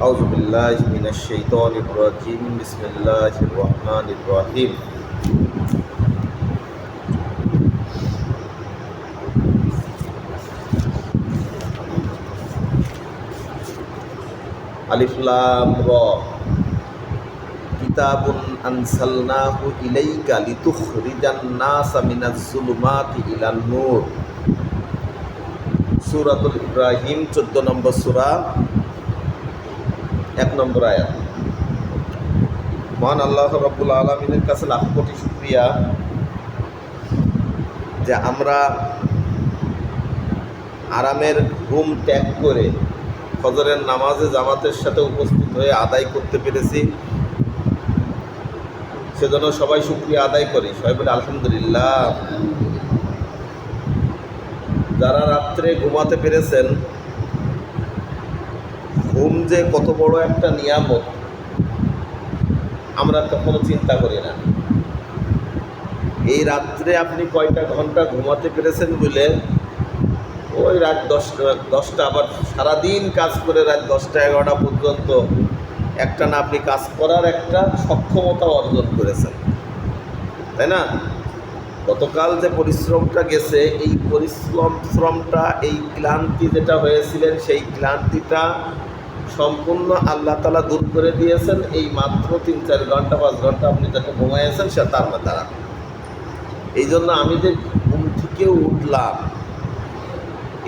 আউযু বিল্লাহি মিনাশ শাইতানির রাজিম। বিসমিল্লাহির রহমানির রহিম। আলিফ লাম রা। কিতাবুন আনসালনাহু ইলাইকা লিতুখরিজান নাসা মিনাজ যুলুমাতি ইলান নূর। সূরাতুল ইব্রাহিম 14 নম্বর সূরা 1 নম্বর আয়াত। মহান আল্লাহ রাব্বুল আলামিনের কাছে লাখ কোটি শুকরিয়া যে আমরা আরামের ঘুম ত্যাগ করে ফজরের নামাজে জামাতের সাথে উপস্থিত হয়ে আদায় করতে পেরেছি। সেজন্য সবাই শুকরিয়া আদায় করি, সবাই বলে আলহামদুলিল্লাহ। যারা রাত্রে ঘুমাতে পেরেছেন, ঘুম যে কত বড় একটা নিয়ামত আমরা কখনো চিন্তা করি না। এই রাত্রে আপনি কয়টা ঘন্টা ঘুমাতে পেরেছেন বলে ওই রাত 10টা আবার সারাদিন কাজ করে রাত 10টা 11টা পর্যন্ত একটা না আপনি কাজ করার একটা সক্ষমতা অর্জন করেছেন, তাই না? গতকাল যে পরিশ্রমটা গেছে, এই পরিশ্রমটা, এই ক্লান্তি যেটা হয়েছিলেন, সেই ক্লান্তিটা সম্পূর্ণ আল্লাহ তাআলা দূর করে দিয়েছেন এই মাত্র 3-4 ঘন্টা 5 ঘন্টা আপনি যাতে ঘুমাইয়েছেন সে তার দ্বারা। এই জন্য আমি যে ঘুম থেকে উঠলাম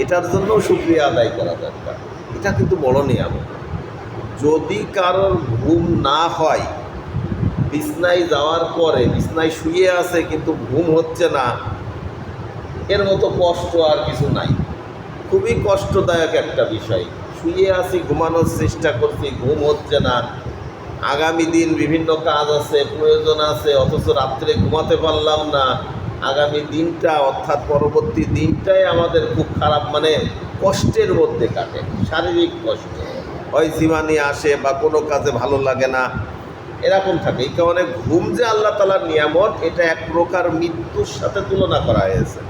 এটার জন্য শুকরিয়া আদায় করা দরকার। এটা কিন্তু বড় নিয়ামত। যদি কারোর ঘুম না হয়, বিছনায় যাওয়ার পরে বিছনায় শুয়ে আছে কিন্তু ঘুম হচ্ছে না, এর মতো কষ্ট আর কিছু নাই। খুবই কষ্টদায়ক একটা বিষয়। শুয়ে আছি, ঘুমানোর চেষ্টা করছি, ঘুম হচ্ছে না, আগামী দিন বিভিন্ন কাজ আছে, প্রয়োজন আছে, অথচ রাত্রে ঘুমাতে পারলাম না। আগামী দিনটা অর্থাৎ পরবর্তী দিনটাই আমাদের খুব খারাপ, মানে কষ্টের মধ্যে কাটে, শারীরিক কষ্ট হয়, জীবাণী আসে বা কোনো কাজে ভালো লাগে না, এরকম থাকে। এই কারণে ঘুম যে আল্লাহ তাআলার নিয়ামত, এটা এক প্রকার মৃত্যুর সাথে তুলনা করা হয়েছে,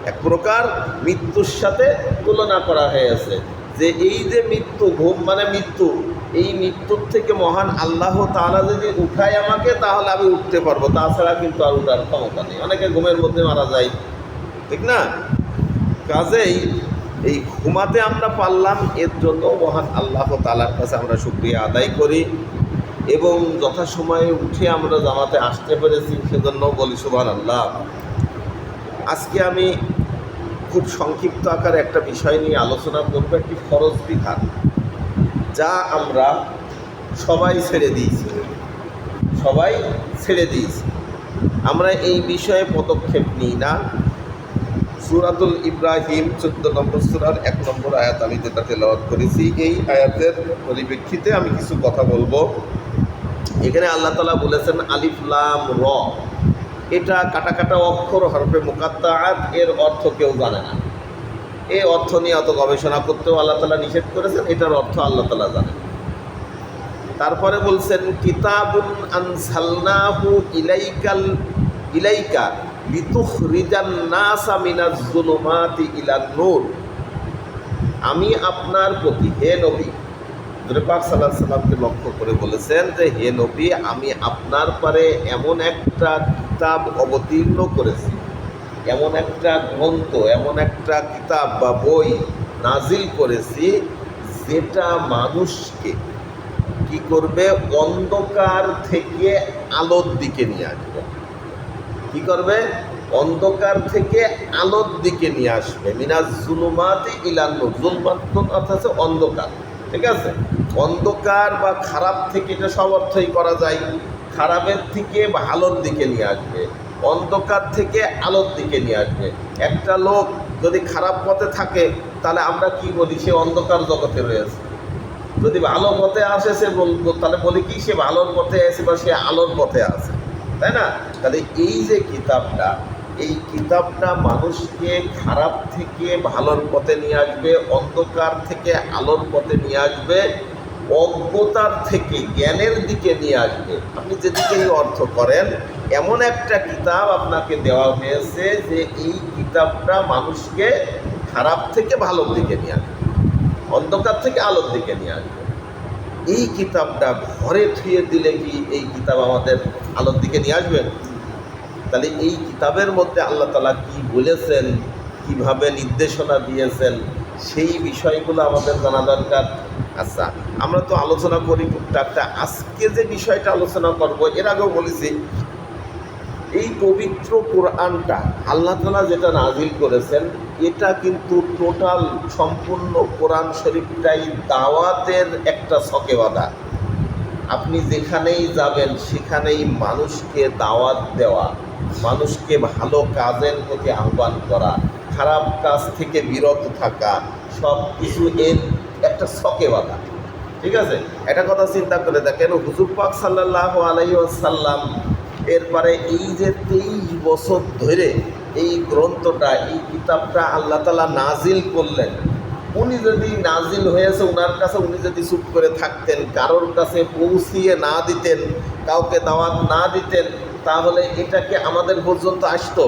এক প্রকার মৃত্যুর সাথে তুলনা করা হয়েছে। যে এই যে মৃত্যু, ঘুম মানে মৃত্যু, এই মৃত্যুর থেকে মহান আল্লাহ তাআলা যদি উঠায় আমাকে, তাহলে আমি উঠতে পারবো, তাছাড়া কিন্তু আর উঠার ক্ষমতা নেই। অনেকে ঘুমের মধ্যে মারা যায়, ঠিক না? কাজেই এই ঘুমাতে আমরা পারলাম, এর জন্য মহান আল্লাহ তাআলার কাছে আমরা শুকরিয়া আদায় করি এবং যথাসময়ে উঠে আমরা জামাতে আসতে পেরেছি, সেজন্য বলি সুবহানাল্লাহ। আজকে আমি খুব সংক্ষিপ্ত আকারে একটা বিষয় নিয়ে আলোচনা করব, একটি ফরজ বিধান যা আমরা সবাই ছেড়ে দিয়েছি, আমরা এই বিষয়ে পদক্ষেপ নিই না। সূরাতুল ইব্রাহিম 14 নম্বর সূরার 1 নম্বর আয়াত আমি যেটা তেলাওয়াত করেছি, এই আয়াতের পরিপ্রেক্ষিতে আমি কিছু কথা বলবো। এখানে আল্লাহ তাআলা বলেছেন আলিফ লাম র। এটা কাটা অক্ষর, হরফে মুকাত্তাআত, এর অর্থ কেউ জানে না। এই অর্থ নিয়ে অত গবেষণা করতেও আল্লাহ তাআলা নিষেধ করেছেন, এটার অর্থ আল্লাহ তাআলা জানেন। তারপরে বলছেন কিতাবুন আনসালনাহু ইলাইকা লিতুখরিজান নাসা মিনাজ যুলুমাতি ইলান নূর। আমি আপনার প্রতি, হে নবী, পাক সাল্লাল্লাহু আলাইহি ওয়াসাল্লামকে লক্ষ্য করে বলেছেন যে হে নবী, আমি আপনার পরে এমন একটা কিতাব অবতীর্ণ করেছি, এমন একটা গ্রন্থ, এমন একটা কিতাব বা বই নাজিল করেছি যেটা মানুষকে কি করবে, অন্ধকার থেকে আলোর দিকে নিয়ে আসবে। কি করবে? অন্ধকার থেকে আলোর দিকে নিয়ে আসবে। মিনাজ যুলুমাতি ইলান নূর। যুলমাত অর্থাৎ অন্ধকার, ঠিক আছে? অন্ধকার বা খারাপ থেকে, এটা সব অর্থই করা যায়। খারাপের থেকে ভালোর দিকে নিয়ে আসবে, অন্ধকার থেকে আলোর দিকে নিয়ে আসবে। একটা লোক যদি খারাপ পথে থাকে, তাহলে আমরা কি বলি? সে অন্ধকার জগতে রয়েছে। যদি ভালো পথে আসে, সে বলবো, তাহলে বলি কি? সে ভালোর পথে আছে বা সে আলোর পথে আছে, তাই না? তাহলে এই যে কিতাবটা, এই কিতাবটা মানুষকে খারাপ থেকে ভালোর পথে নিয়ে আসবে, অন্ধকার থেকে আলোর পথে নিয়ে আসবে, অজ্ঞতার থেকে জ্ঞানের দিকে নিয়ে আসবে। আপনি যেদিকেই অর্থ করেন, এমন একটা কিতাব আপনাকে দেওয়া হয়েছে যে এই কিতাবটা মানুষকে খারাপ থেকে ভালোর দিকে নিয়ে আসবে, অন্ধকার থেকে আলোর দিকে নিয়ে আসবে। এই কিতাবটা ঘরে থুয়ে দিলে কি এই কিতাব আমাদের আলোর দিকে নিয়ে আসবে? তাহলে এই কিতাবের মধ্যে আল্লাহ তাআলা কি বলেছেন, কিভাবে নির্দেশনা দিয়েছেন, সেই বিষয়গুলো আমাদের জানা দরকার। আচ্ছা, আমরা তো আলোচনা করি টুকটাকটা। আজকে যে বিষয়টা আলোচনা করব, এর আগেও বলেছি, এই পবিত্র কোরআনটা আল্লাহ তাআলা যেটা নাজিল করেছেন, এটা কিন্তু টোটাল সম্পূর্ণ কোরআন শরীফটাই দাওয়াতের একটা ছকে বাঁধা। আপনি যেখানেই যাবেন সেখানেই মানুষকে দাওয়াত দেওয়া, মানুষকে ভালো কাজের প্রতি আহ্বান করা, খারাপ কাজ থেকে বিরত থাকা, সব কিছু এর একটা ছকে বাঁধা। ঠিক আছে? একটা কথা চিন্তা করে দেখেন, হুজুর পাক সাল্লাল্লাহু আলাইহি ওয়াসাল্লাম এরপরে এই যে 23 বছর ধরে এই গ্রন্থটা, এই কিতাবটা আল্লাহ তাআলা নাজিল করলেন, উনি যদি নাজিল হয়েছে ওনার কাছে, উনি যদি চুপ করে থাকতেন, কারোর কাছে পৌঁছিয়ে না দিতেন, কাউকে দাওয়াত না দিতেন, তাহলে এটাকে আমাদের পর্যন্ত আসতো?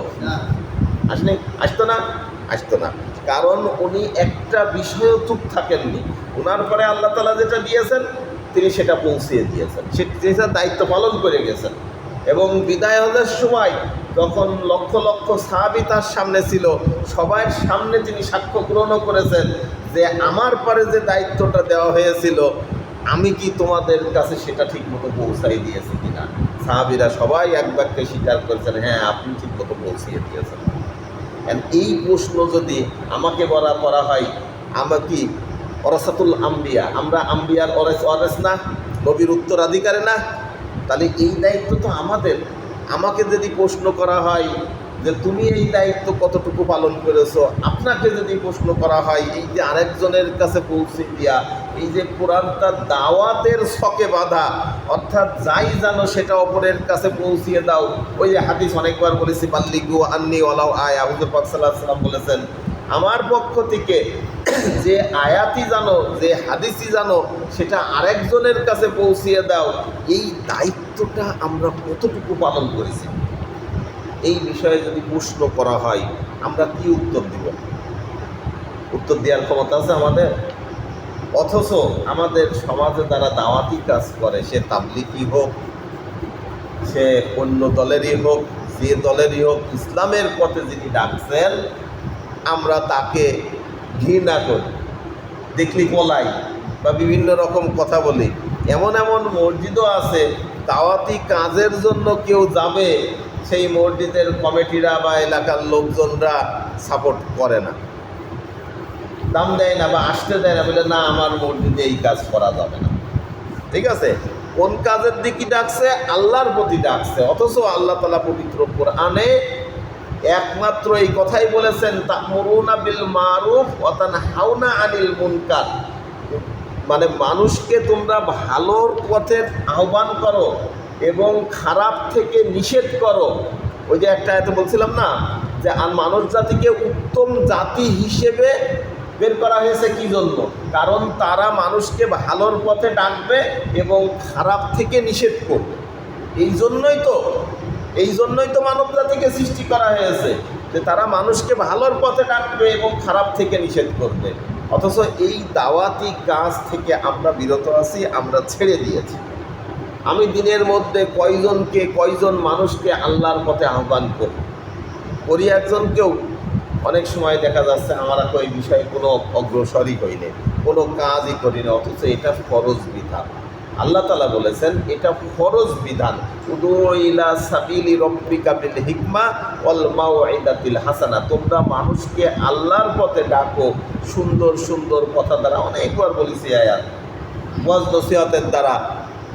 আসতো না? আসতো না। কারণ উনি একটা বিষয়ও চুপ থাকেননি। ওনার পরে আল্লাহ তাআলা যেটা দিয়েছেন তিনি সেটা পৌঁছিয়ে দিয়েছেন, সেটা দায়িত্ব পালন করে গেছেন। এবং বিদায় হওয়ার সময় যখন লক্ষ লক্ষ সাহাবী তার সামনে ছিল, সবার সামনে তিনি সাক্ষ্য গ্রহণ করেছেন যে আমার পরে যে দায়িত্বটা দেওয়া হয়েছিল, আমি কি তোমাদের কাছে সেটা ঠিকমতো পৌঁছাই দিয়েছি কিনা। সাহাবীরা সবাই এক বাক্যে স্বীকার করেছেন, হ্যাঁ আপনি ঠিকমতো পৌঁছিয়ে দিয়েছেন। এই প্রশ্ন যদি আমাকে করা হয়, আমরা কি ওরাসাতুল আম্বিয়া, আমরা আম্বিয়ার ওয়ারিস না, নবীর উত্তরাধিকারী না? তাহলে এই দায়িত্ব তো আমাদের। আমাকে যদি প্রশ্ন করা হয় যে তুমি এই দায়িত্ব কতটুকু পালন করেছো, আপনাকে যদি প্রশ্ন করা হয় এই যে আরেকজনের কাছে পৌঁছে দিয়া, এই যে কোরআনটা দাওয়াতের ছকে বাঁধা, অর্থাৎ যাই জানো সেটা অপরের কাছে পৌঁছিয়ে দাও। ওই যে হাদিস অনেকবার বলেছি, বাল্লিগু আন্নি ওয়ালাউ আয়া, হুজুর পাক সাল্লাল্লাহু আলাইহি ওয়াসাল্লাম বলেছেন, আমার পক্ষ থেকে যে আয়াতি জানো, যে হাদিসই জানো, সেটা আরেকজনের কাছে পৌঁছিয়ে দাও। এই দায়িত্বটা আমরা কতটুকু পালন করেছি, এই বিষয়ে যদি প্রশ্ন করা হয় আমরা কি উত্তর দিব? উত্তর দেওয়ার ক্ষমতা আছে আমাদের? অথচ আমাদের সমাজে যারা দাওয়াতি কাজ করে, সে তাবলিগি হোক, সে অন্য দলেরই হোক, যে দলেরই হোক, ইসলামের পথে যিনি ডাকছেন আমরা তাকে ঘৃণা করি, দেখলি পলাই বা বিভিন্ন রকম কথা বলি। এমন এমন মসজিদও আছে দাওয়াতি কাজের জন্য কেউ যাবে, সেই মসজিদের কমিটিরা বা এলাকার লোকজনরা সাপোর্ট করে না, দাম দেয় না বা আসতে দেয় না, বলে না আমার মসজিদে এই কাজ করা যাবে না। ঠিক আছে? কোন কাজের দিকে ডাকছে? আল্লাহর প্রতি ডাকছে। অথচ আল্লাহ তাআলা পবিত্র কোরআনে একমাত্র এই কথাই বলেছেন, তা'মুরুনা বিল মারুফ ওয়া তানহাউনা আনিল মুনকার, মানে মানুষকে তোমরা ভালোর পথে আহ্বান করো এবং খারাপ থেকে নিষেধ করো। ওই যে একটা আয়াতে বলছিলাম না যে মানুষ জাতিকে উত্তম জাতি হিসেবে বের করা হয়েছে কি জন্য? কারণ তারা মানুষকে ভালোর পথে ডাকবে এবং খারাপ থেকে নিষেধ করবে। এই জন্যই তো মানব জাতিকে সৃষ্টি করা হয়েছে, যে তারা মানুষকে ভালোর পথে ডাকবে এবং খারাপ থেকে নিষেধ করবে। অথচ এই দাওয়াতি কাজ থেকে আমরা বিরত আছি, আমরা ছেড়ে দিয়েছি। আমি দিনের মধ্যে কয়জন মানুষকে আল্লাহর পথে আহ্বান করি একজনকেও? অনেক সময় দেখা যাচ্ছে আমরা তো এই বিষয়ে কোনো অগ্রসরই হইনি, কোনো কাজই করি না, অথচ এটা ফরজ বিধান। আল্লাহ তাআলা বলেছেন এটা ফরজ বিধান, উদু ইলা সাবিলি রব্বিকা বিল হিকমা ওয়াল মাউইদাতিল হাসানা, তোমরা মানুষকে আল্লাহর পথে ডাকো সুন্দর সুন্দর কথা দ্বারা। অনেকবার বলেছি আয়াত, ওয়াজ নসিহতের দ্বারা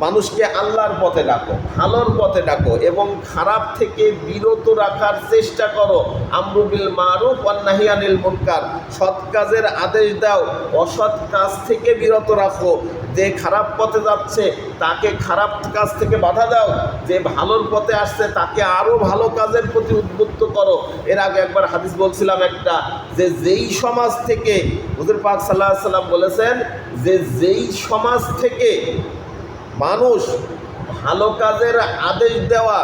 মানুষকে আল্লাহর পথে ডাকো, ভালোর পথে ডাকো এবং খারাপ থেকে বিরত রাখার চেষ্টা করো। আমরু বিল মারুফ ওয়ান নাহি আনিল মুনকার, সৎ কাজের আদেশ দাও, অসৎ কাজ থেকে বিরত রাখো। যে খারাপ পথে যাচ্ছে তাকে খারাপ কাজ থেকে বাধা দাও, যে ভালোর পথে আসছে তাকে আরও ভালো কাজের প্রতি উদ্বুদ্ধ করো। এর আগে একবার হাদিস বলছিলাম একটা, যে যেই সমাজ থেকে, হুজুর পাক সাল্লাল্লাহু আলাইহি ওয়াসাল্লাম বলেছেন যে যেই সমাজ থেকে মানুষ ভালো কাজের আদেশ দেওয়া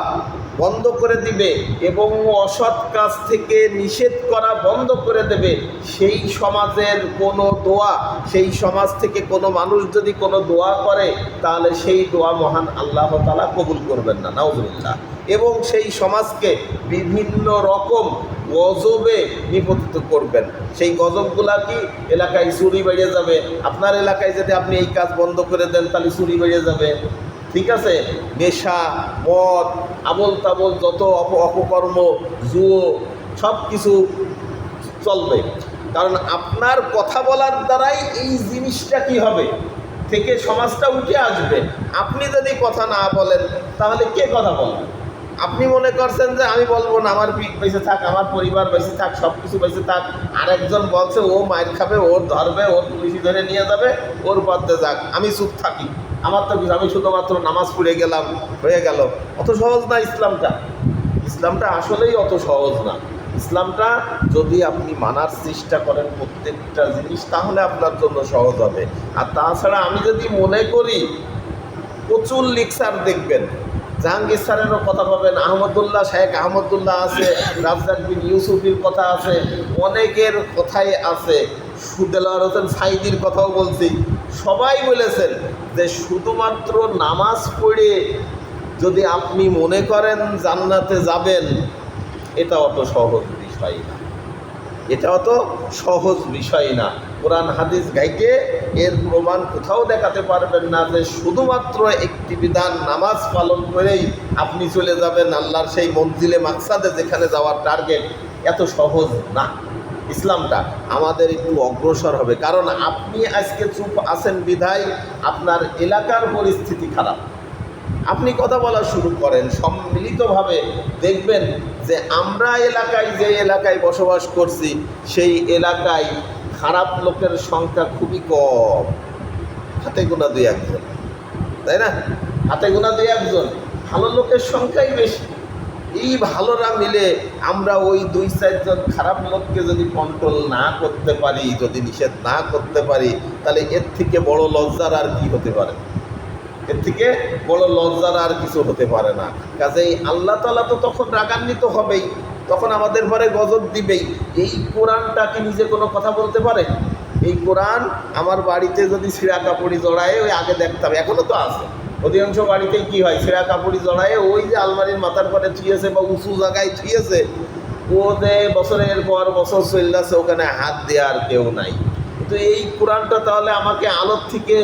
বন্ধ করে দিবে এবং অসৎ কাজ থেকে নিষেধ করা বন্ধ করে দেবে, সেই সমাজের কোনো দোয়া, সেই সমাজ থেকে কোনো মানুষ যদি কোনো দোয়া করে তাহলে সেই দোয়া মহান আল্লাহ তাআলা কবুল করবেন না, নাউজুবিল্লাহ। এবং সেই সমাজকে বিভিন্ন রকম গজবে নিপতিত করবেন। সেই গজবগুলা কি? এলাকায় চুরি বেড়ে যাবে। আপনার এলাকায় যদি আপনি এই কাজ বন্ধ করে দেন তাহলে চুরি বেড়ে যাবে, ঠিক আছে? নেশা, মদ, আবোল তাবোল যত অপকর্ম, জুয়ো, সব কিছু চলবে। কারণ আপনার কথা বলার দ্বারাই এই জিনিসটা কি হবে থেকে সমাজটা উঠে আসবে। আপনি যদি কথা না বলেন তাহলে কে কথা বলবে? আপনি মনে করছেন যে আমি বলবো না, আমার পিঠ বেঁচে থাক, আমার পরিবার বেঁচে থাক, সব কিছু বেঁচে থাক। আরেকজন বলছে ও মাইর খাবে, ওর ধরবে, ওর পুলিশি ধরে নিয়ে যাবে, ওর পথে যাক, আমি চুপ থাকি, আমার তো কিছু, আমি শুধুমাত্র নামাজ পড়ে গেলাম, হয়ে গেল। অত সহজ না ইসলামটা। ইসলামটা আসলেই অত সহজ না। ইসলামটা যদি আপনি মানার চেষ্টা করেন প্রত্যেকটা জিনিস, তাহলে আপনার জন্য সহজ হবে। আর তাছাড়া আমি যদি মনে করি, প্রচুর লেকচার দেখবেন, জাহাঙ্গীর স্যারেরও কথা পাবেন, আহমদুল্লাহ, শেখ আহমদুল্লাহ আছে, রাজ্জাক বিন ইউসুফির কথা আছে, অনেকের কথাই আছে, দেলোয়ার হোসেন সাইদির কথাও বলছি। সবাই বলেছেন যে শুধুমাত্র নামাজ পড়ে যদি আপনি মনে করেন জান্নাতে যাবেন, এটা অত সহজ বিষয় না, এটা অত সহজ বিষয় না। কোরআন হাদিস গাইকে এর প্রমাণ কোথাও দেখাতে পারবেন না যে শুধুমাত্র একটি বিধান নামাজ পালন করেই আপনি চলে যাবেন আল্লাহর সেই মঞ্জিলে মাকসাদে, যেখানে যাওয়ার টার্গেট। এত সহজ না। ইসলামটা আমাদের একটু অগ্রসর হবে। কারণ আপনি আজকে চুপ আছেন বিধায় আপনার এলাকার পরিস্থিতি খারাপ। আপনি কথা বলা শুরু করেন, সম্মিলিতভাবে দেখবেন যে আমরা এলাকায়, যে এলাকায় বসবাস করছি, সেই এলাকায় খারাপ লোকের সংখ্যা খুবই কম, হাতে গোনা দুই একজন, তাই না? হাতে গোনা দুই একজন, ভালো লোকের সংখ্যাই বেশি। এই ভালোরা মিলে আমরা ওই 2-4 জন খারাপ লোককে যদি কন্ট্রোল না করতে পারি, যদি নিষেধ না করতে পারি, তাহলে এর থেকে বড় লজ্জার আর কি হতে পারে? এর থেকে বড় লজ্জার আর কিছু হতে পারে না। কাজেই আল্লাহ তাআলা তো তখন রাগান্বিত হবেই, তখন আমাদের ঘরে গজব দিবেই। এই কোরআনটা কি নিজে কোনো কথা বলতে পারে? এই কোরআন আমার বাড়িতে যদি ছিঁড়া কাপড়ি জড়ায়, ওই আগে দেখতাম, এখনও তো আছে অধিকাংশ বাড়িতেই কি হয়, ছিঁড়া কাপড়ি জড়ায় ওই যে আলমারির মাথার পরে থুয়েছে বা উঁচু জায়গায় থুয়েছে, ও যে বছরের পর বছর চলছে, ওখানে হাত দেওয়ার কেউ নাই। কিন্তু এই কোরআনটা তাহলে আমাকে আলোর থেকে,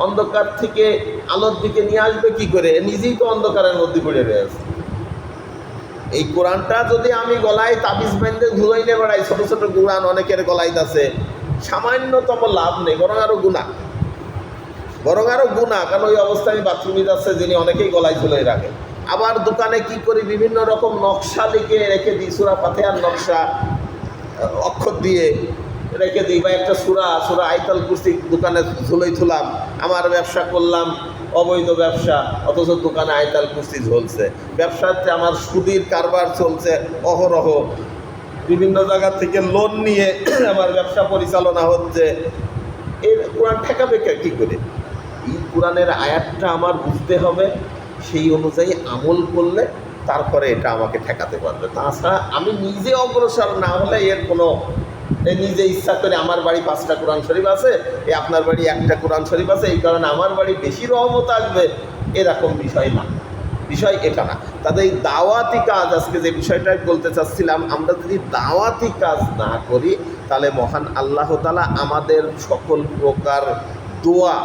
অন্ধকার থেকে আলোর দিকে নিয়ে আসবে কি করে? নিজেই তো অন্ধকারের মধ্যে পড়ে রয়েছে। এই কোরআনটা যদি আমি গলায় তাবিজ বেঁধে ঘুরাইলে বেড়াই, ছোটো ছোটো কোরআন অনেকের গলায় আছে, সামান্যতম লাভ নেই, বরং আরও গুনাহ, বরং আরও গুনাহ। কারণ ওই অবস্থায় আমি বাথরুমে যাচ্ছে, যিনি অনেকেই গলায় ঝুলে রাখে। আবার দোকানে কি করি, বিভিন্ন রকম নকশা লিখে রেখে দিই, সূরা ফাতিহার নকশা অক্ষর দিয়ে রেখে দিই, বা একটা সূরা আয়াতুল কুরসি দোকানে ঝুলেই থুলাম। আমার ব্যবসা করলাম, অবৈধ ব্যবসা, অথচ দোকানে আয়াতুল কুরসি ঝুলছে। ব্যবসাতে আমার সুদির কারবার চলছে অহরহ, বিভিন্ন জায়গা থেকে লোন নিয়ে আমার ব্যবসা পরিচালনা হচ্ছে। এর কোরআন ঠেকাবে কী করে? এই কোরআনের আয়াতটা আমার বুঝতে হবে, সেই অনুযায়ী আমল করলে তারপরে এটা আমাকে ঠেকাতে পারবে। তাছাড়া আমি নিজে অগ্রসর না হলে এর কোনো, নিজে ইচ্ছা করে আমার বাড়ি 5টা কোরআন শরীফ আছে, আপনার বাড়ি 1টা কোরআন শরীফ আছে, এই কারণে আমার বাড়ি বেশি রহমত আসবে, এরকম বিষয় না, বিষয় এটা না। তাদের এই দাওয়াতি কাজ, আজকে যে বিষয়টাই বলতে চাচ্ছিলাম, আমরা যদি দাওয়াতি কাজ না করি তাহলে মহান আল্লাহ তাআলা আমাদের সকল প্রকার দোয়া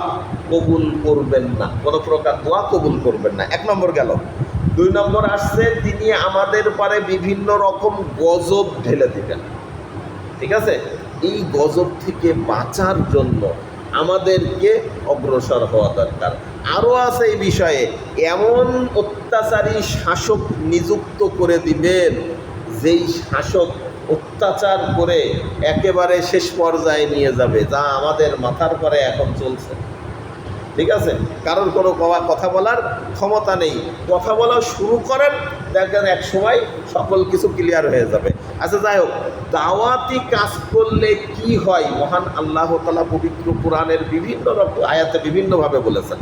কবুল করবেন না, কোনো প্রকার দোয়া কবুল করবেন না। 1 নম্বর গেল। 2 নম্বর আসছে, তিনি আমাদের পরে বিভিন্ন রকম গজব ঢেলে দিবেন, ঠিক আছে? এই গজব থেকে বাঁচার জন্য আমাদেরকে অগ্রসর হওয়া দরকার। আরও আছে এই বিষয়ে, এমন অত্যাচারী শাসক নিযুক্ত করে দিবেন, যেই শাসক অত্যাচার করে একেবারে শেষ পর্যায়ে নিয়ে যাবে, যা আমাদের মাথার পরে এখন চলছে, ঠিক আছে? কারোর কোনো কথা বলার ক্ষমতা নেই, কথা বলা শুরু করেন, দেখবেন এক সময় সকল কিছু ক্লিয়ার হয়ে যাবে। আচ্ছা, যাই হোক, দাওয়াতি কাজ করলে কি হয় মহান আল্লাহ তাআলা পবিত্র কোরআনের বিভিন্ন রকম আয়াতে বিভিন্নভাবে বলেছেন।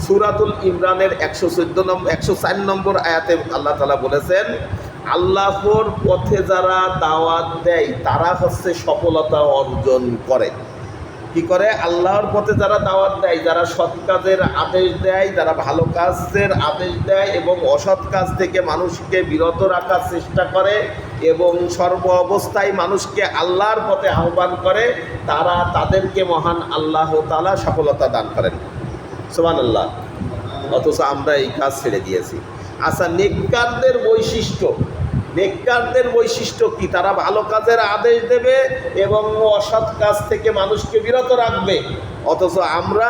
সূরাতুল ইমরানের 104 নম্বর আয়াতে আল্লাহ তাআলা বলেছেন, আল্লাহর পথে যারা দাওয়াত দেয় তারা হচ্ছে সফলতা অর্জন করে। কি করে? আল্লাহর পথে যারা দাওয়াত দেয়, যারা সৎ কাজের আদেশ দেয়, যারা ভালো কাজের আদেশ দেয় এবং অসৎ কাজ থেকে মানুষকে বিরত রাখার চেষ্টা করে এবং সর্ব অবস্থায় মানুষকে আল্লাহর পথে আহ্বান করে, তাদেরকে মহান আল্লাহ তাআলা সফলতা দান করেন। সুবহানাল্লাহ। অথচ আমরা এই কাজ ছেড়ে দিয়েছি। আচ্ছা, নেককারদের বৈশিষ্ট্য কি? তারা ভালো কাজের আদেশ দেবে এবং অসৎ কাজ থেকে মানুষকে বিরত রাখবে। অথচ আমরা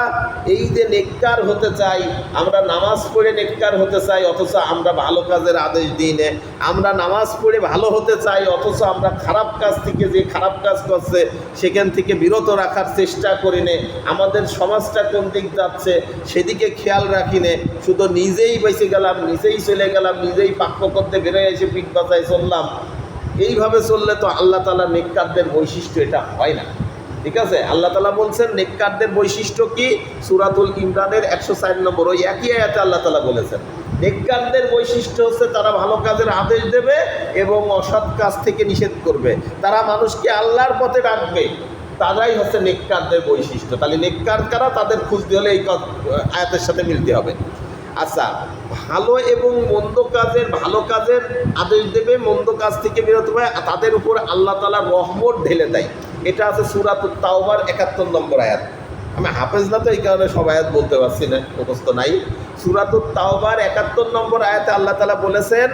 এই যে নেককার হতে চাই, আমরা নামাজ পড়ে নেককার হতে চাই, অথচ আমরা ভালো কাজের আদেশ দিই না। আমরা নামাজ পড়ে ভালো হতে চাই, অথচ আমরা খারাপ কাজ থেকে, যে খারাপ কাজ করছে সেখান থেকে বিরত রাখার চেষ্টা করি না। আমাদের সমাজটা কোন দিক যাচ্ছে সেদিকে খেয়াল রাখি না, শুধু নিজেই বেঁচে গেলাম, নিজেই চলে গেলাম, নিজেই পাক্য করতে বেরোয় এসে পিঠ বাঁচায় চললাম। এইভাবে চললে তো আল্লাহ তাআলা নেককারদের বৈশিষ্ট্য এটা হয় না। ঠিক আছে? আল্লাহ তাআলা বলছেন নেককারদের বৈশিষ্ট্য কি? সূরাতুল ইমরানের 104 নম্বর ওই একই আয়াতে আল্লাহ তাআলা বলেছেন, নেককারদের বৈশিষ্ট্য হচ্ছে তারা ভালো কাজের আদেশ দেবে এবং অসৎ কাজ থেকে নিষেধ করবে, তারা মানুষকে আল্লাহর পথে ডাকবে। তারাই হচ্ছে নেককারদের বৈশিষ্ট্য। তাহলে নেককার কারা, তাদের খুঁজতে হলে এই আয়াতের সাথে মিলতে হবে। আচ্ছা, ভালো এবং মন্দ কাজের, ভালো কাজের আদেশ দেবে, মন্দ কাজ থেকে বিরত হবে, তাদের উপর আল্লাহ তাআলা রহমত ঢেলে দেয়। এটা আছে সূরাতুত তাওবার 71 নম্বর আয়াত। আমি হাফেজ না তো এই কারণে সব আয়াত বলতে পারছি না, মুখস্থ নাই। সূরাতুত তাওবার 71 নম্বর আয়াতে আল্লাহ তাআলা বলেছেন,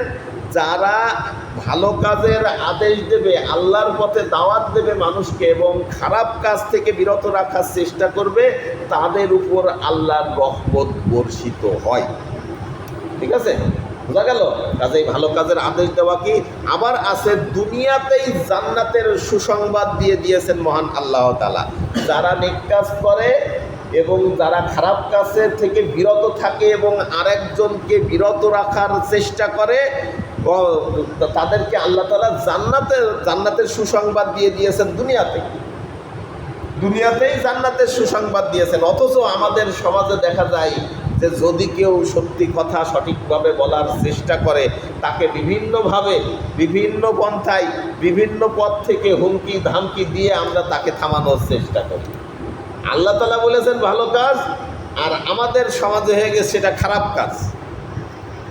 যারা ভালো কাজের আদেশ দেবে, আল্লাহর পথে দাওয়াত দেবে মানুষকে এবং খারাপ কাজ থেকে বিরত রাখার চেষ্টা করবে, তাদের উপর আল্লাহর রহমত বর্ষিত হয়। ঠিক আছে? বোঝা গেল? কাজেই ভালো কাজের আদেশ দেওয়া কি? আবার আছে, দুনিয়াতেই জান্নাতের সুসংবাদ দিয়ে দিয়েছেন মহান আল্লাহ তাআলা। যারা নেক কাজ করে এবং যারা খারাপ কাজের থেকে বিরত থাকে এবং আরেকজনকে বিরত রাখার চেষ্টা করে, তাদেরকে আল্লাহ তাআলা জান্নাতের সুসংবাদ দিয়ে দিয়েছেন দুনিয়াতেই জান্নাতের সুসংবাদ দিয়েছেন। অথচ আমাদের সমাজে দেখা যায় যে যদি কেউ সত্যি কথা সঠিকভাবে বলার চেষ্টা করে, তাকে বিভিন্নভাবে, বিভিন্ন পন্থায়, বিভিন্ন পথ থেকে হুমকি ধামকি দিয়ে আমরা তাকে থামানোর চেষ্টা করি। আল্লাহ তাআলা বলেছেন ভালো কাজ, আর আমাদের সমাজে হয়ে গেছে সেটা খারাপ কাজ,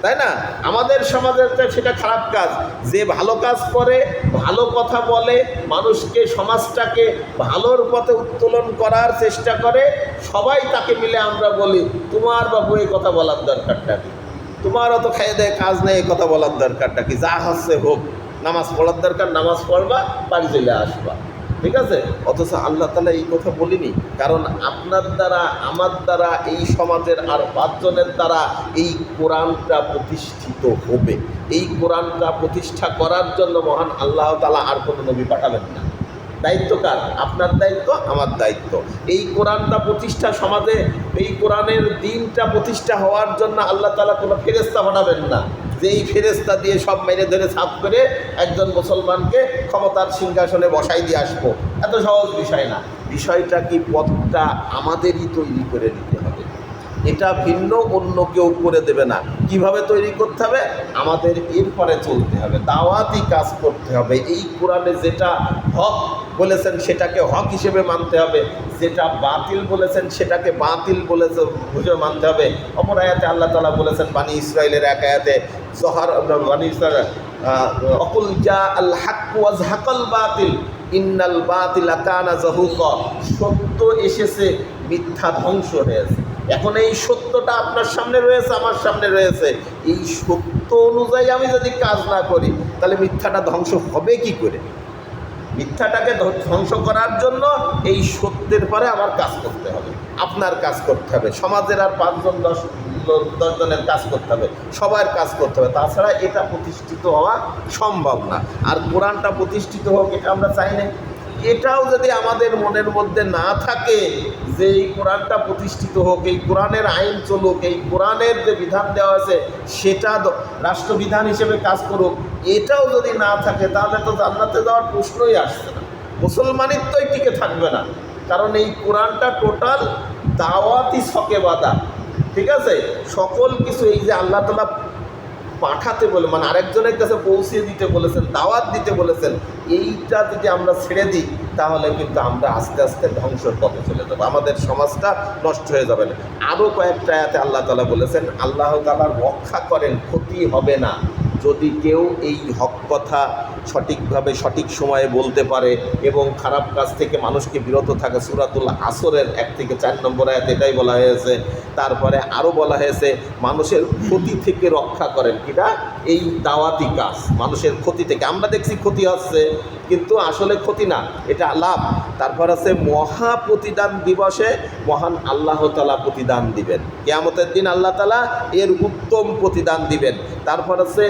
তাই না? আমাদের সমাজে সেটা খারাপ কাজ। যে ভালো কাজ করে, ভালো কথা বলে, মানুষকে, সমাজটাকে ভালোর পথে উত্তোলন করার চেষ্টা করে, সবাই তাকে মিলে আমরা বলি, তোমার বাবু এই কথা বলার দরকারটা কি? তোমার অত খাইয়ে দেয় কাজ নেই, এই কথা বলার দরকারটা কি? যা হচ্ছে হোক, নামাজ পড়ার দরকার, নামাজ পড়বা, বাড়ি চলে আসবা। ঠিক আছে? অথচ আল্লাহ তাআলা এই কথা বলিনি, কারণ আপনার দ্বারা, আমার দ্বারা, এই সমাজের আর 5 জনের দ্বারা এই কোরআনটা প্রতিষ্ঠিত হবে। এই কোরআনটা প্রতিষ্ঠা করার জন্য মহান আল্লাহ তাআলা আর কোনো নবী পাঠাবেন না। দায়িত্ব কার? আপনার দায়িত্ব, আমার দায়িত্ব। এই কোরআনটা প্রতিষ্ঠা, সমাজে এই কোরআনের দিনটা প্রতিষ্ঠা হওয়ার জন্য আল্লাহ তাআলা কোনো ফেরেশতা পাঠাবেন না, যে এই ফেরেশতা দিয়ে সব মেরে ধরে সাফ করে একজন মুসলমানকে ক্ষমতার সিংহাসনে বসাই দিয়ে আসবো। এত সহজ বিষয় না। বিষয়টা কি, পথটা আমাদেরই তৈরি করে নিতে হবে। এটা ভিন্ন অন্য কেউ করে দেবে না। কিভাবে তৈরি করতে হবে? আমাদের এরপরে চলতে হবে, দাওয়াতি কাজ করতে হবে। এই কোরআনে যেটা হক বলেছেন সেটাকে হক হিসেবে মানতে হবে, যেটা বাতিল বলেছেন সেটাকে বাতিল বলেছে বুঝে মানতে হবে। অপর আয়াতে আল্লাহ তাআলা বলেছেন, বানি ইসরাইলের এক আয়াতে, বানি ইসরাইল অকুল জা আল হক ওয়া যাহাকাল বাতিল ইন্নাল বাতিলা কানা যাহুকা, সত্য এসেছে, মিথ্যা ধ্বংস হয়েছে। এখন এই সত্যটা আপনার সামনে রয়েছে, আমার সামনে রয়েছে। এই সত্য অনুযায়ী আমি যদি কাজ না করি, তাহলে মিথ্যাটা ধ্বংস হবে কি করে? মিথ্যাটাকে ধ্বংস করার জন্য এই সত্যের পরে আমার কাজ করতে হবে, আপনার কাজ করতে হবে, সমাজের আর 5 জন 10 জনের কাজ করতে হবে, সবার কাজ করতে হবে। তাছাড়া এটা প্রতিষ্ঠিত হওয়া সম্ভব না। আর কোরআনটা প্রতিষ্ঠিত হোক এটা আমরা চাই না। এটাও যদি আমাদের মনের মধ্যে না থাকে যে এই কোরআনটা প্রতিষ্ঠিত হোক, এই কোরআনের আইন চলুক, এই কোরআনের যে বিধান দেওয়া আছে সেটা রাষ্ট্রবিধান হিসেবে কাজ করুক, এটাও যদি না থাকে, তাহলে তো জান্নাতে যাওয়ার প্রশ্নই আসছে না, মুসলমানিত্বই টিকে থাকবে না। কারণ এই কোরআনটা টোটাল দাওয়াতি ছকে বাঁধা। ঠিক আছে, সকল কিছু এই যে আল্লাহ তাআলা পাঠাতে বলে, মানে আরেকজনের কাছে পৌঁছে দিতে বলেছেন, দাওয়াত দিতে বলেছেন, এইটা যদি আমরা ছেড়ে দিই তাহলে কিন্তু আমরা আস্তে আস্তে ধ্বংসের পথে চলে যাবো, আমাদের সমাজটা নষ্ট হয়ে যাবে না। আরও কয়েকটা আয়াতে আল্লাহ তাআলা বলেছেন, আল্লাহ তাআলা রক্ষা করেন, ক্ষতি হবে না যদি কেউ এই হক কথা সঠিকভাবে সঠিক সময়ে বলতে পারে এবং খারাপ কাজ থেকে মানুষকে বিরত থাকে। সূরাতুল আসরের 1 থেকে 4 নম্বর আয়াত এটাই বলা হয়েছে। তারপরে আরও বলা হয়েছে মানুষের ক্ষতি থেকে রক্ষা করেন, কিনা এই দাওয়াতি কাজ মানুষের ক্ষতি থেকে। আমরা দেখছি ক্ষতি হচ্ছে, কিন্তু আসলে ক্ষতি না, এটা লাভ। তারপর আছে মহা প্রতিদান দিবসে মহান আল্লাহ তাআলা প্রতিদান দিবেন, কিয়ামতের দিন আল্লাহ তাআলা এর উত্তম প্রতিদান দিবেন। তারপর আছে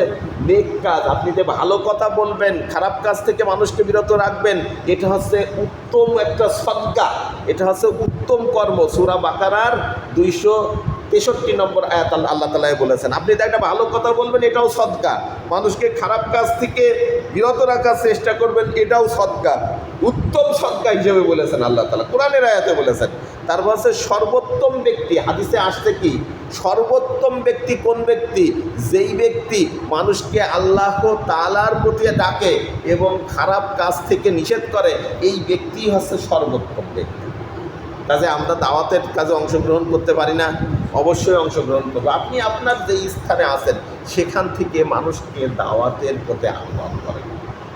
নেক কাজ, আপনি যে ভালো কথা বলবেন, খারাপ কাজ থেকে মানুষকে বিরত রাখবেন, এটা হচ্ছে উত্তম একটা সদকা, এটা হচ্ছে উত্তম কর্ম। সূরা বাকারার 263 নম্বর আয়াত আল্লাহ তাআলা বলেছেন, আপনি যে একটা ভালো কথা বলবেন এটাও সদকা, মানুষকে খারাপ কাজ থেকে বিরত রাখার চেষ্টা করবেন এটাও সদকা, উত্তম সদকা হিসেবে বলেছেন আল্লাহ তাআলা, কোরআনের আয়াতে বলেছেন। তারপর হচ্ছে সর্বোত্তম ব্যক্তি, হাদিসে আসছে কি সর্বোত্তম ব্যক্তি কোন ব্যক্তি, যেই ব্যক্তি মানুষকে আল্লাহ তাআলার প্রতি ডাকে এবং খারাপ কাজ থেকে নিষেধ করে, এই ব্যক্তি হচ্ছে সর্বোত্তম ব্যক্তি। কাজে আমরা দাওয়াতের কাজে অংশগ্রহণ করতে পারি না? অবশ্যই অংশগ্রহণ করবো। আপনি আপনার যেই স্থানে আছেন সেখান থেকে মানুষকে দাওয়াতের পথে আহ্বান করেন,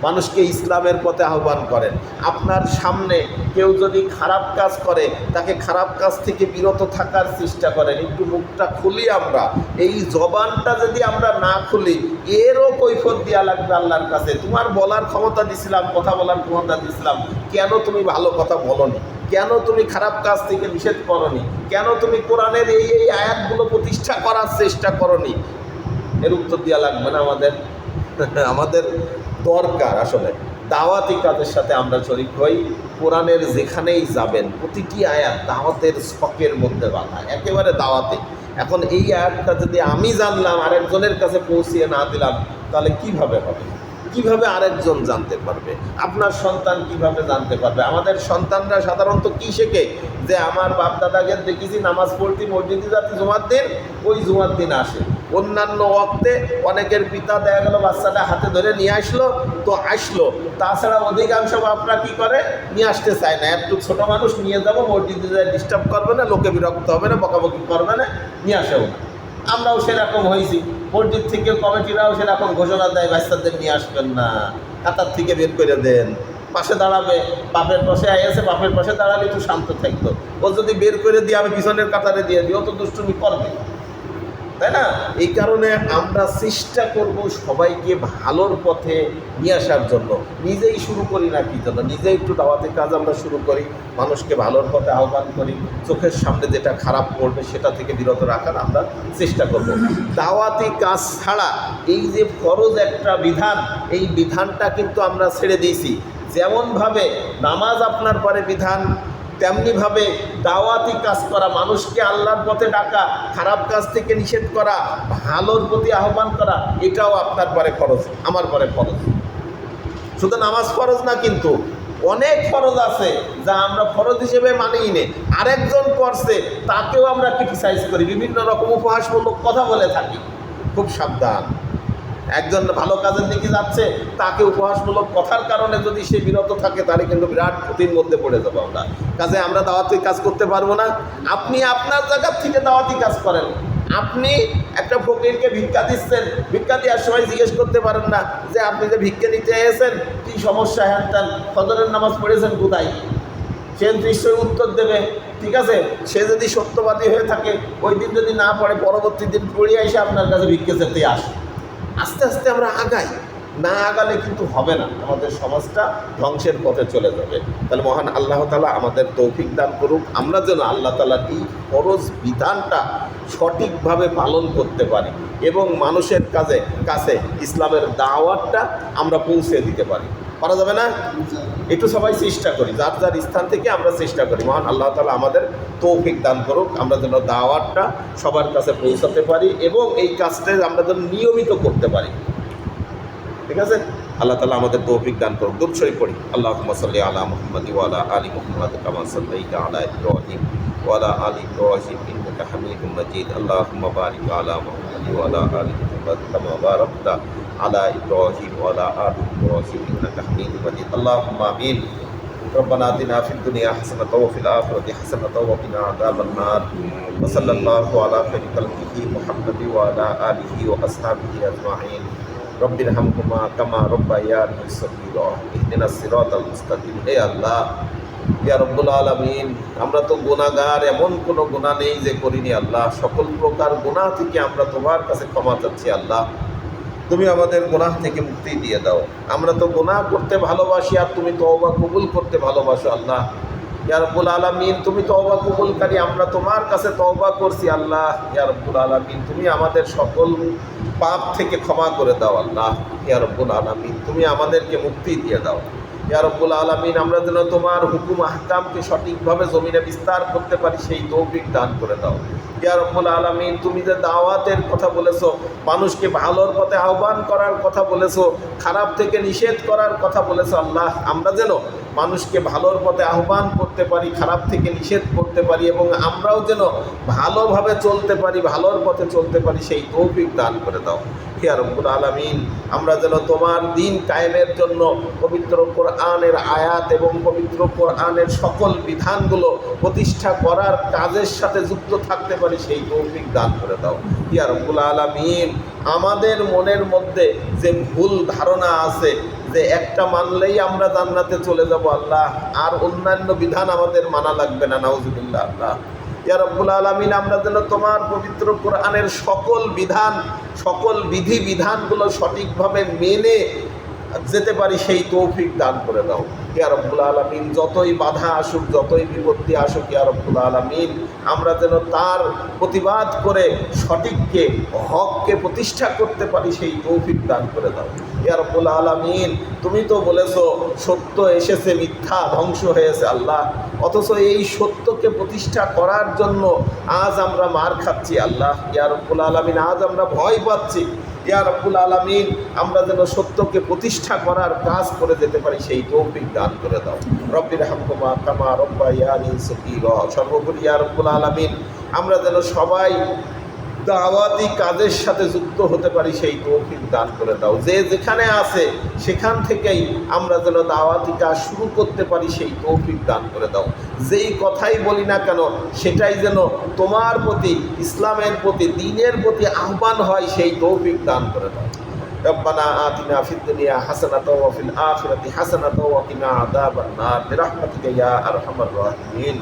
মানুষকে ইসলামের পথে আহ্বান করেন। আপনার সামনে কেউ যদি খারাপ কাজ করে তাকে খারাপ কাজ থেকে বিরত থাকার চেষ্টা করেন। একটু মুখটা খুলি, আমরা এই জবানটা যদি আমরা না খুলি এরও কৈফিয়ত দেওয়া লাগবে আল্লাহর কাছে। তোমার বলার ক্ষমতা দিছিলাম, কথা বলার ক্ষমতা দিছিলাম, কেন তুমি ভালো কথা বলোনি, কেন তুমি খারাপ কাজ থেকে নিষেধ করনি, কেন তুমি কোরআনের এই এই আয়াতগুলো প্রতিষ্ঠা করার চেষ্টা করনি, এর উত্তর দেওয়া লাগবে না আমাদের? আমাদের দরকার আসলে দাওয়াতি কাজের সাথে আমরা শরীক হই। কোরআনের যেখানেই যাবেন প্রতিটি আয়াত দাওয়াতের ছকের মধ্যে বাঁধা, একেবারে দাওয়াতে। এখন এই আয়াতটা যদি আমি জানলাম আরেকজনের কাছে পৌঁছিয়ে না দিলাম তাহলে কিভাবে হবে? কিভাবে আরেকজন জানতে পারবে? আপনার সন্তান কিভাবে জানতে পারবে? আমাদের সন্তানরা সাধারণত কি শেখে, যে আমার বাপ দাদাকে দেখেছি নামাজ পড়তে মসজিদে যাতে জুমার দিন, ওই জুমার দিন আসে। অন্যান্য ওয়াক্তে অনেকের পিতা দেখা গেল বাচ্চাটা হাতে ধরে নিয়ে আসলো তো আসলো, তাছাড়া অধিকাংশ বাপরা কী করে, নিয়ে আসতে চায় না। একটু ছোটো মানুষ নিয়ে যাবো, মসজিদে যায় ডিস্টার্ব করবে না, লোকে বিরক্ত হবে না, বকাবকি করবে না, নিয়ে আসেও না। আমরাও সেরকম হয়েছি, মসজিদ থেকে কমিটিরাও সেরকম ঘোষণা দেয় বাচ্চাদের নিয়ে আসবেন না, কাতার থেকে বের করে দেন, পাশে দাঁড়াবে, বাপের পাশে এসে বাপের পাশে দাঁড়ালে একটু শান্ত থাকতো। ও যদি বের করে দিয়ে আমি পিছনের কাতারে দিয়ে দিই, ও তো দুষ্টুমি করবে, তাই না? এই কারণে আমরা চেষ্টা করব সবাইকে ভালোর পথে নিয়ে আসার জন্য। নিজেই শুরু করি না কি জন্য, নিজেই একটু দাওয়াতের কাজ আমরা শুরু করি, মানুষকে ভালোর পথে আহ্বান করি, চোখের সামনে যেটা খারাপ করবে সেটা থেকে বিরত রাখার আমরা চেষ্টা করব। দাওয়াতি কাজ ছাড়া এই যে ফরজ একটা বিধান, এই বিধানটা কিন্তু আমরা ছেড়ে দিয়েছি। যেমনভাবে নামাজ আপনার পরে বিধান, তেমনিভাবে দাওয়াতি কাজ করা, মানুষকে আল্লাহর পথে ডাকা, খারাপ কাজ থেকে নিষেধ করা, ভালোর প্রতি আহ্বান করা, এটাও আপনার পরে ফরজ, আমার পরে ফরজ। শুধু নামাজ ফরজ না, কিন্তু অনেক ফরজ আছে যা আমরা ফরজ হিসেবে মানিই নে, আরেকজন করছে তাকেও আমরা ক্রিটিসাইজ করি, বিভিন্ন রকম উপহাসমূলক কথা বলে থাকি। খুব সাবধান। একজন ভালো কাজের দিকে যাচ্ছে, তাকে উপহাসমূলক কথার কারণে যদি সে বিরত থাকে তাহলে কিন্তু বিরাট ক্ষতির মধ্যে পড়ে যাবো আমরা। কাজে আমরা দাওয়াতি কাজ করতে পারবো না। আপনি আপনার জায়গার থেকে দাওয়াতি কাজ করেন। আপনি একটা ফকিরকে ভিক্ষা দিচ্ছেন, ভিক্ষা দেওয়ার সময় জিজ্ঞেস করতে পারেন না যে আপনি যে ভিক্ষা নিতে এসেছেন কী সমস্যা, হ্যান ত্যান, ফজরের নামাজ পড়েছেন কোথায়, সে নিশ্চয়ই উত্তর দেবে। ঠিক আছে, সে যদি সত্যবাদী হয়ে থাকে, ওই দিন যদি না পড়ে পরবর্তী দিন পড়িয়ে এসে আপনার কাছে ভিক্ষা চেতে আসে। আস্তে আস্তে আমরা আগাই, না আগালে কিন্তু হবে না, আমাদের সমাজটা ধ্বংসের পথে চলে যাবে। তাহলে মহান আল্লাহ তাআলা আমাদের তৌফিক দান করুক, আমরা যেন আল্লাহ তাআলার এই ফরজ বিধানটা সঠিকভাবে পালন করতে পারি এবং মানুষের কাছে ইসলামের দাওয়াতটা আমরা পৌঁছে দিতে পারি। পারা যাবে না? একটু সবাই চেষ্টা করি, যার যার স্থান থেকে আমরা চেষ্টা করি। মহান আল্লাহ তাআলা আমাদের তৌফিক দান করুক, আমরা যেন দাওয়াতটা সবার কাছে পৌঁছাতে পারি এবং এই কাজটা আমরা যেন নিয়মিত করতে পারি। ঠিক আছে, আল্লাহ তাআলা আমাদের তৌফিক দান করুক। দুরূদ শরীফ পড়ি। আল্লাহুম্মা সাল্লি আলা মুহাম্মাদি ওয়া আলা আলি মুহাম্মাদ কামা সাল্লাইতা আলা ইব্রাহিম وعلى آل إبراهيم إنك حميد مجيد اللهم بارك على محمد وعلى آل محمد كما باركت على إبراهيم وعلى آل إبراهيم إنك حميد مجيد اللهم آمين ربنا آتنا في الدنيا حسنة وفي الآخرة حسنة وقنا عذاب النار وصلى الله على خير خلقه محمد وعلى آله وأصحابه أجمعين رب ارحمهما كما ربياني صغيرا اهدنا الصراط المستقيم হে আল্লাহ ইয়া রব্বুল আলামিন আমরা তো গুনাহগার এমন কোনো গুনাহ নেই যে করিনি আল্লাহ সকল প্রকার গুনাহ থেকে আমরা তোমার কাছে ক্ষমা চাচ্ছি আল্লাহ তুমি আমাদের গুনাহ থেকে মুক্তি দিয়ে দাও আমরা তো গুনাহ করতে ভালোবাসি আর তুমি তওবা কবুল করতে ভালোবাসো আল্লাহ ইয়া রব্বুল আলামিন তুমি তওবা কবুলকারী আমরা তোমার কাছে তওবা করছি আল্লাহ ইয়া রব্বুল আলামিন তুমি আমাদের সকল পাপ থেকে ক্ষমা করে দাও আল্লাহ ইয়া রব্বুল আলামিন তুমি আমাদেরকে মুক্তি দিয়ে দাও ইয়া রব্বুল আলামিন আমরা যেন তোমার হুকুম আহকামকে সঠিকভাবে জমিনে বিস্তার করতে পারি সেই তৌফিক দান করে দাও ইয়া রব্বুল আলামিন তুমি যে দাওয়াতের কথা বলেছো মানুষকে ভালোর পথে আহ্বান করার কথা বলেছো খারাপ থেকে নিষেধ করার কথা বলেছো আল্লাহ আমরা যেন মানুষকে ভালোর পথে আহ্বান করতে পারি খারাপ থেকে নিষেধ করতে পারি এবং আমরাও যেন ভালোভাবে চলতে পারি ভালোর পথে চলতে পারি সেই তৌফিক দান করে দাও ইয়া রব্বুল আলামিন আমরা যেন তোমার দিন কায়েমের জন্য পবিত্র কোরআনের আয়াত এবং পবিত্র কোরআনের সকল বিধানগুলো প্রতিষ্ঠা করার কাজের সাথে যুক্ত থাকতে পারি সেই তৌফিক দান করে দাও ইয়া রব্বুল আলামিন আমাদের মনের মধ্যে যে ভুল ধারণা আছে যে একটা মানলেই আমরা জান্নাতে চলে যাব আল্লাহ আর অন্যান্য বিধান আমাদের মানা লাগবে না নাউজুবিল্লাহ আল্লাহ ইয়া রব্বুল আলামিন আমরা যেন তোমার পবিত্র কোরআনের সকল বিধান সকল বিধি বিধানগুলো সঠিকভাবে মেনে যেতে পারি সেই তৌফিক দান করে দাও ইয়া রব্বুল আলামিন যতই বাধা আসুক যতই বিপত্তি আসুক ইয়া রব্বুল আলামিন আমরা যেন তার প্রতিবাদ করে সঠিককে হককে প্রতিষ্ঠা করতে পারি সেই তৌফিক দান করে দাও ইয়া রব্বুল আলামিন তুমি তো বলেছো সত্য এসেছে মিথ্যা ধ্বংস হয়েছে আল্লাহ অথচ এই সত্যকে প্রতিষ্ঠা করার জন্য আজ আমরা মার খাচ্ছি আল্লাহ ইয়া রব্বুল আলামিন আজ আমরা ভয় পাচ্ছি ইয়া রব্বুল আলামিন আমরা যেন সত্যকে প্রতিষ্ঠা করার কাজ করে যেতে পারি সেই তৌফিক দান করে দাও রব্বির হামহুমা কামা রব্বায়ানি সগীরা সর্বোপরি ইয়া রব্বুল আলামিন আমরা যেন সবাই দাওয়াতি কাজের সাথে যুক্ত হতে পারি সেই তৌফিক দান করে দাও যে যেখানে আছে সেখান থেকেই আমরা যেন দাওয়াতি কাজ শুরু করতে পারি সেই তৌফিক দান করে দাও যেই কথাই বলি না কেন সেটাই যেন তোমার প্রতি ইসলামের প্রতি দ্বীনের প্রতি আহ্বান হয় সেই তৌফিক দান করে দাও ربنا آتنا في الدنيا حسنة وفي الآخرة حسنة وقنا عذاب النار برحمتك يا أرحم الراحمين